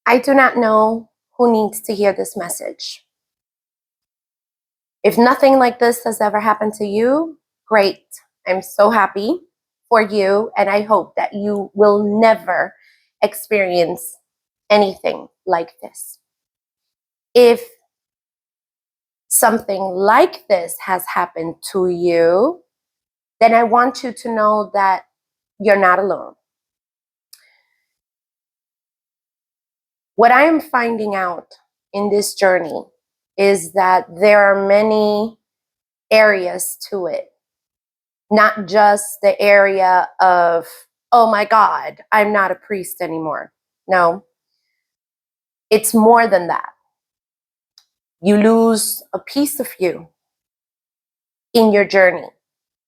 I do not know who needs to hear this message. If nothing like this has ever happened to you, great. I'm so happy for you, and I hope that you will never experience anything like this. If something like this has happened to you, then I want you to know that you're not alone. What I am finding out in this journey is that there are many areas to it, not just the area of, oh my God, I'm not a priest anymore. No, it's more than that. You lose a piece of you in your journey.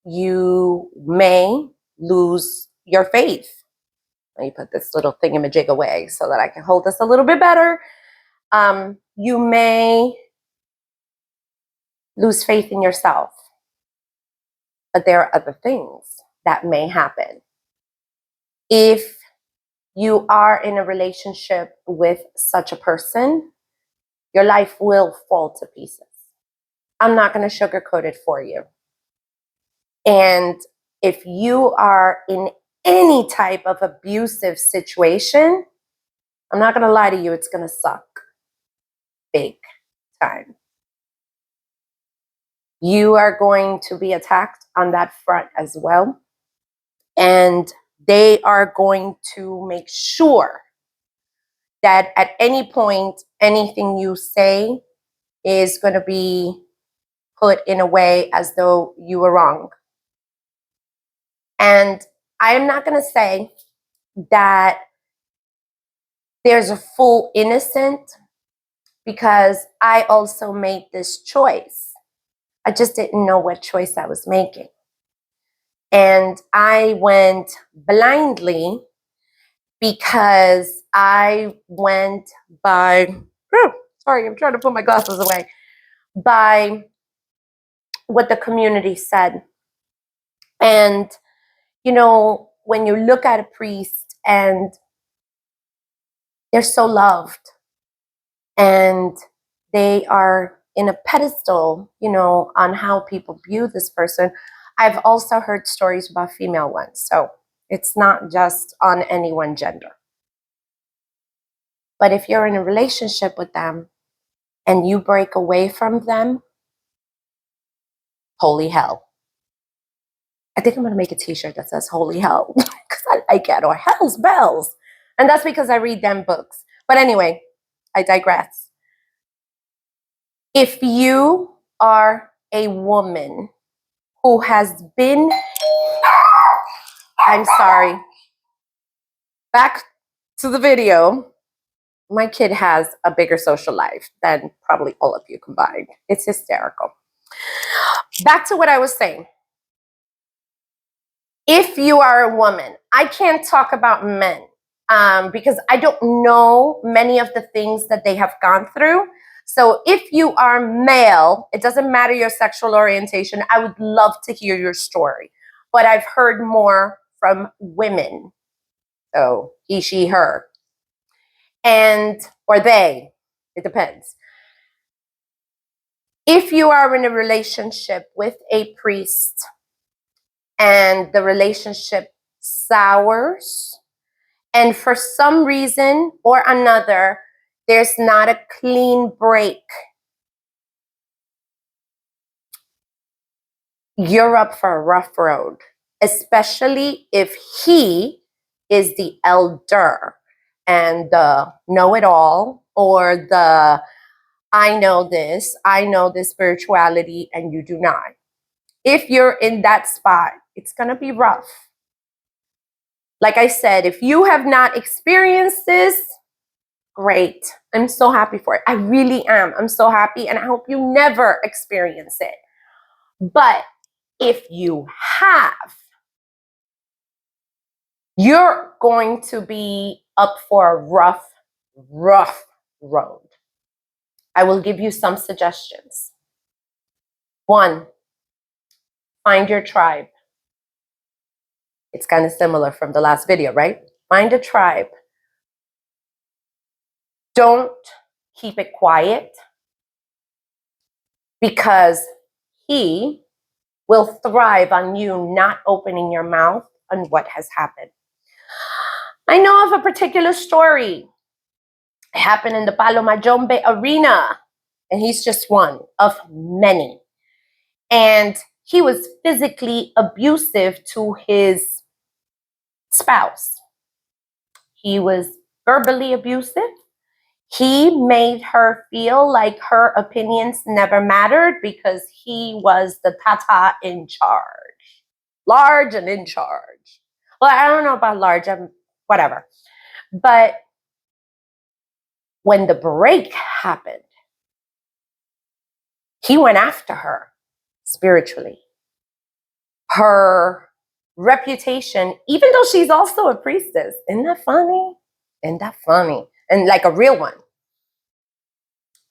You may lose your faith. Let me put this little thingamajig away so that I can hold this a little bit better. You may lose faith in yourself, but there are other things that may happen. If you are in a relationship with such a person, your life will fall to pieces. I'm not going to sugarcoat it for you. And if you are in any type of abusive situation, I'm not going to lie to you, it's going to suck big time. You are going to be attacked on that front as well. And they are going to make sure that at any point, anything you say is going to be put in a way as though you were wrong. And I am not going to say that there's a full innocent, because I also made this choice. I just didn't know what choice I was making. And I went blindly because I went by, sorry, I'm trying to put my glasses away, by what the community said. And, you know, when you look at a priest and they're so loved and they are in a pedestal, you know, on how people view this person. I've also heard stories about female ones. So it's not just on any one gender. But if you're in a relationship with them and you break away from them, holy hell. I think I'm going to make a t-shirt that says holy hell because I like it, or hell's bells. And that's because I read them books. But anyway, I digress. If you are a woman who has been, I'm sorry, back to the video. My kid has a bigger social life than probably all of you combined. It's hysterical. Back to what I was saying. If you are a woman, I can't talk about men because I don't know many of the things that they have gone through. So if you are male, it doesn't matter your sexual orientation, I would love to hear your story. But I've heard more from women. So he, she, her. And, or they, it depends. If you are in a relationship with a priest and the relationship sours, and for some reason or another, there's not a clean break, you're up for a rough road, especially if he is the elder and the know-it-all, or the I know this spirituality and you do not. If you're in that spot, it's going to be rough. Like I said, if you have not experienced this, great. I'm so happy for it. I really am. I'm so happy, and I hope you never experience it. But if you have, you're going to be up for a rough road. I will give you some suggestions. 1, find your tribe. It's kind of similar from the last video, right? Find a tribe. Don't keep it quiet, because he will thrive on you not opening your mouth on what has happened. I know of a particular story. It happened in the Palo Mayombe arena, and he's just one of many. And he was physically abusive to his spouse. He was verbally abusive. He made her feel like her opinions never mattered because he was the tata in charge, large and in charge. Well, I don't know about large, whatever. But when the break happened, he went after her spiritually. Her reputation, even though she's also a priestess, isn't that funny? Isn't that funny? And like a real one.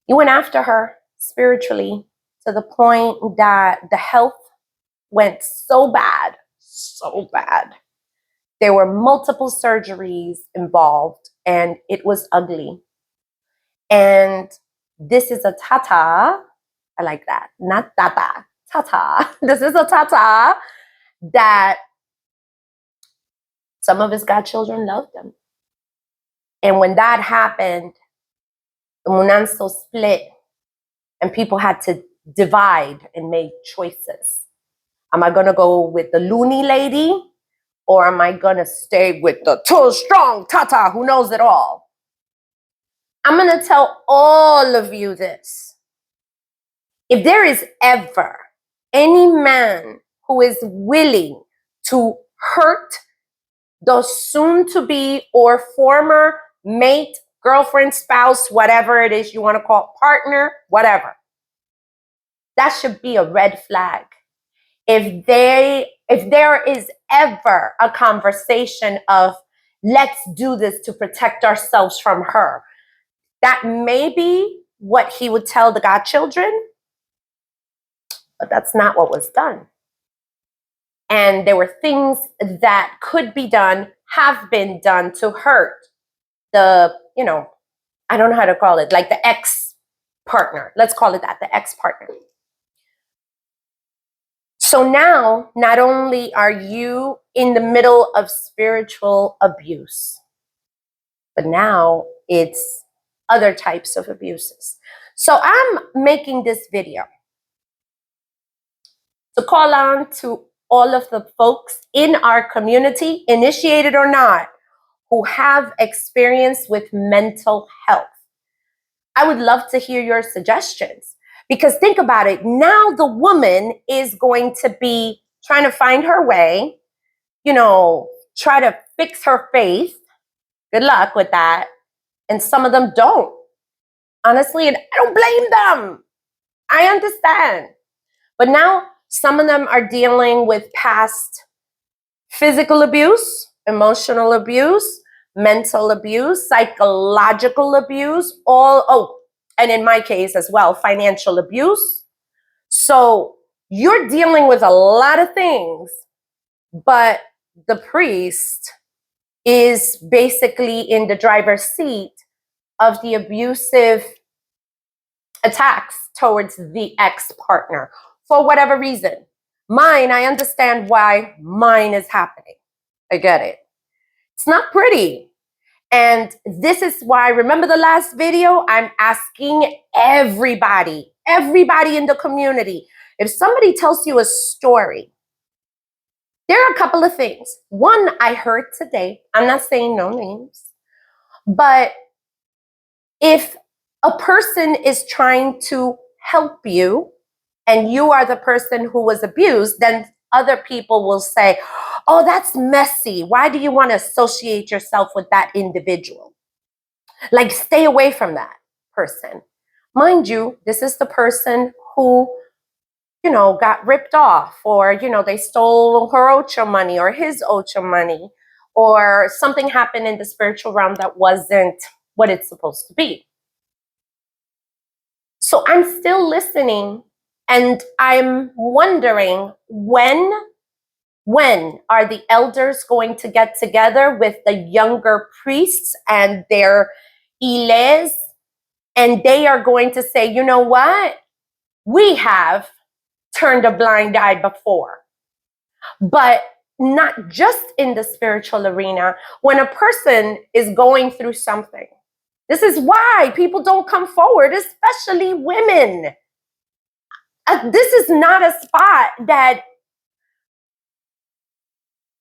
He went after her spiritually to the point that the health went so bad, so bad. There were multiple surgeries involved, and it was ugly. And this is a tata. I like that. Not tata. Tata. This is a tata that some of his godchildren loved him. And when that happened, the Munanso split, and people had to divide and make choices. Am I going to go with the loony lady, or am I going to stay with the tall, strong tata who knows it all? I'm going to tell all of you this. If there is ever any man who is willing to hurt the soon-to-be or former mate, girlfriend, spouse, whatever it is you want to call it, partner, whatever, that should be a red flag. If there is ever a conversation of let's do this to protect ourselves from her, that may be what he would tell the godchildren, but that's not what was done. And there were things that could be done, have been done to hurt the, I don't know how to call it, like the ex-partner. Let's call it that, the ex-partner. So now, not only are you in the middle of spiritual abuse, but now it's other types of abuses. So I'm making this video to call on to all of the folks in our community, initiated or not, who have experience with mental health. I would love to hear your suggestions, because think about it. Now the woman is going to be trying to find her way, try to fix her faith. Good luck with that. And some of them don't. Honestly, and I don't blame them. I understand. But now some of them are dealing with past physical abuse, emotional abuse, mental abuse, psychological abuse, and in my case as well, financial abuse. So you're dealing with a lot of things, but the priest is basically in the driver's seat of the abusive attacks towards the ex-partner for whatever reason. Mine, I understand why mine is happening. I get it. It's not pretty. And this is why, remember the last video? I'm asking everybody in the community, if somebody tells you a story, there are a couple of things. One, I heard today, I'm not saying no names, but if a person is trying to help you and you are the person who was abused, then other people will say, oh, that's messy. Why do you want to associate yourself with that individual? Like, stay away from that person. Mind you, this is the person who, got ripped off, or, they stole her Ocho money or his Ocho money, or something happened in the spiritual realm that wasn't what it's supposed to be. So I'm still listening, and I'm wondering when are the elders going to get together with the younger priests and their Iles, and they are going to say, you know what? We have turned a blind eye before. But not just in the spiritual arena. When a person is going through something, this is why people don't come forward, especially women. This is not a spot that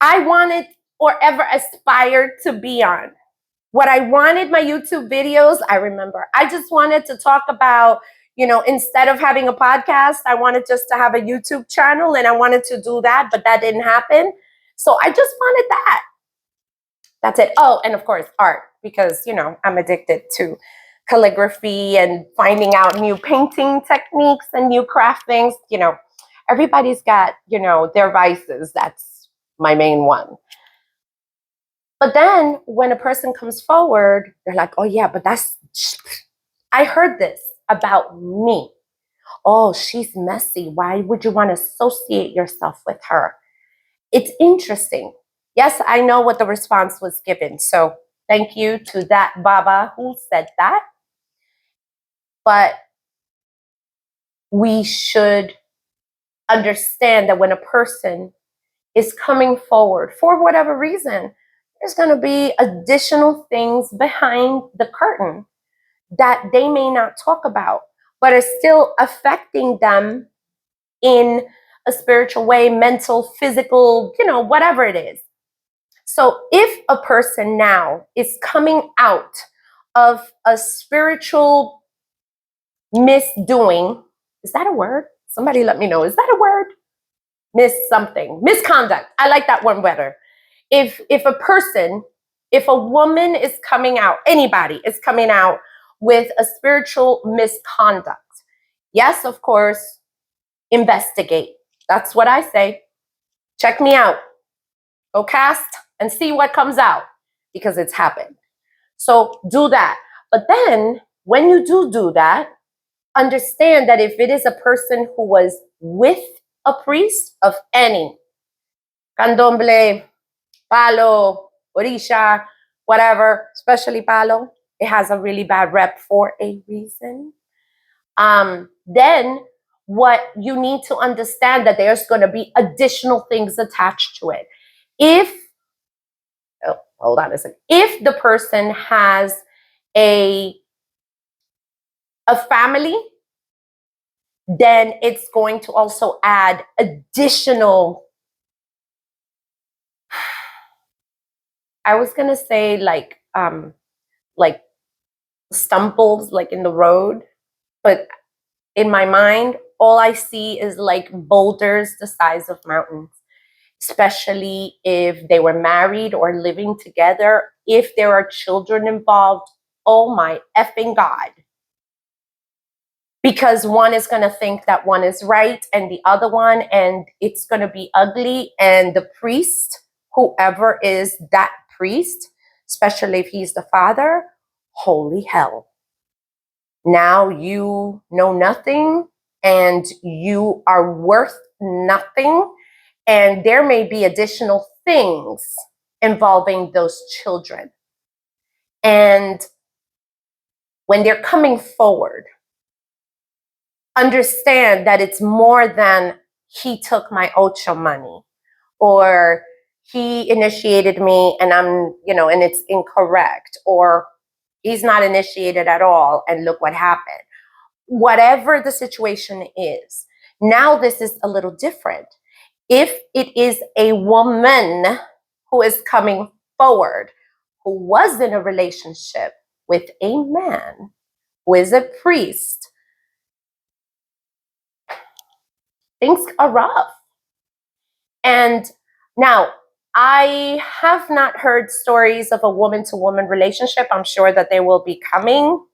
I wanted or ever aspired to be on. What I wanted my YouTube videos, I remember, I just wanted to talk about, instead of having a podcast, I wanted just to have a YouTube channel, and I wanted to do that, but that didn't happen. So I just wanted that. That's it. Oh, and of course, art, because, I'm addicted to calligraphy and finding out new painting techniques and new craft things. Everybody's got, their vices. That's my main one. But then when a person comes forward, they're like, oh yeah, but I heard this about me. Oh, she's messy. Why would you want to associate yourself with her? It's interesting. Yes, I know what the response was given. So thank you to that Baba who said that. But we should understand that when a person is coming forward for whatever reason, there's going to be additional things behind the curtain that they may not talk about, but are still affecting them in a spiritual way, mental, physical, whatever it is. So if a person now is coming out of a spiritual misdoing, is that a word? Somebody let me know. Is that a word? Misconduct. I like that one better. If a woman is coming out, anybody is coming out with a spiritual misconduct, yes, of course, investigate. That's what I say. Check me out. Go cast and see what comes out, because it's happened. So do that. But then when you do that, understand that if it is a person who was with a priest of any, candomblé, palo, orisha, whatever, especially palo, it has a really bad rep for a reason. Then what you need to understand that there's going to be additional things attached to it. Hold on a second. If the person has a family, then it's going to also add additional, I was going to say like stumbles like in the road, but in my mind, all I see is like boulders the size of mountains, especially if they were married or living together. If there are children involved, oh my effing God. Because one is going to think that one is right and the other one, and it's going to be ugly. And the priest, whoever is that priest, especially if he's the father, holy hell. Now you know nothing and you are worth nothing. And there may be additional things involving those children. And when they're coming forward, understand that it's more than he took my ocho money, or he initiated me and and it's incorrect, or he's not initiated at all and look what happened. Whatever the situation is, now this is a little different. If it is a woman who is coming forward, who was in a relationship with a man who is a priest, things are rough. And now, I have not heard stories of a woman-to-woman relationship. I'm sure that they will be coming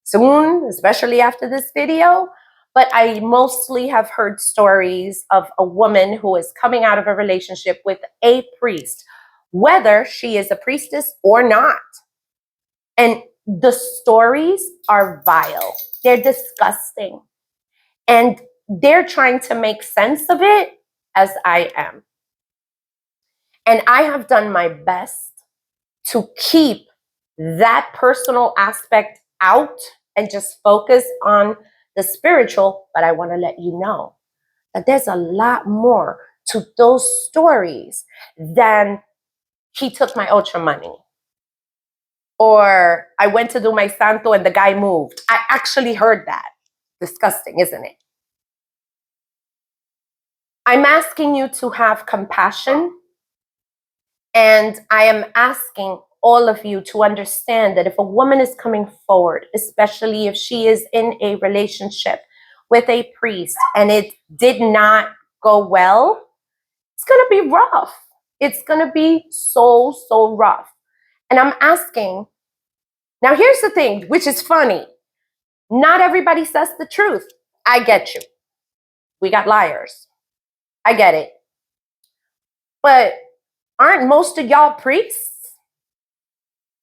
soon, especially after this video. But I mostly have heard stories of a woman who is coming out of a relationship with a priest, whether she is a priestess or not. And the stories are vile. They're disgusting. And they're trying to make sense of it, as I am. And I have done my best to keep that personal aspect out and just focus on the spiritual. But I want to let you know that there's a lot more to those stories than he took my ultra money, or I went to do my santo and the guy moved. I actually heard that. Disgusting, isn't it? I'm asking you to have compassion, and I am asking all of you to understand that if a woman is coming forward, especially if she is in a relationship with a priest and it did not go well, it's going to be rough. It's going to be so, so rough. And I'm asking, now here's the thing, which is funny. Not everybody says the truth. I get you. We got liars. I get it. But aren't most of y'all priests?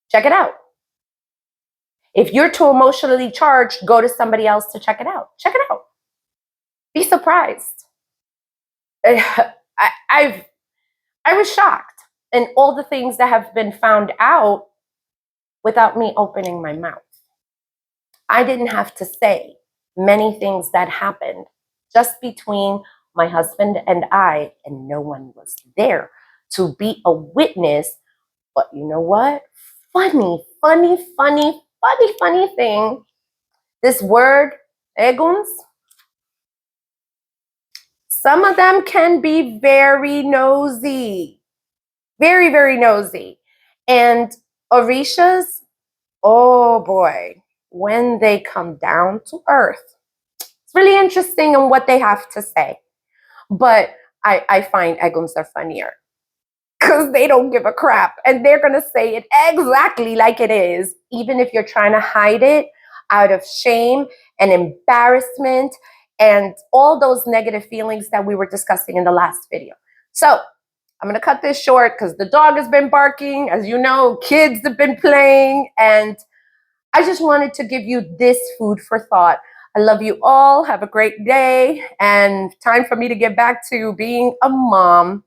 Check it out. If you're too emotionally charged, go to somebody else to check it out. Check it out. Be surprised. I was shocked in all the things that have been found out without me opening my mouth. I didn't have to say many things that happened just between my husband and I, and no one was there to be a witness. But you know what? Funny thing. This word, eguns, some of them can be very nosy. Very, very nosy. And orishas, oh boy, when they come down to earth, it's really interesting in what they have to say. But I find eguns are funnier because they don't give a crap. And they're going to say it exactly like it is, even if you're trying to hide it out of shame and embarrassment and all those negative feelings that we were discussing in the last video. So I'm going to cut this short because the dog has been barking. As you know, kids have been playing. And I just wanted to give you this food for thought. I love you all. Have a great day. And time for me to get back to being a mom.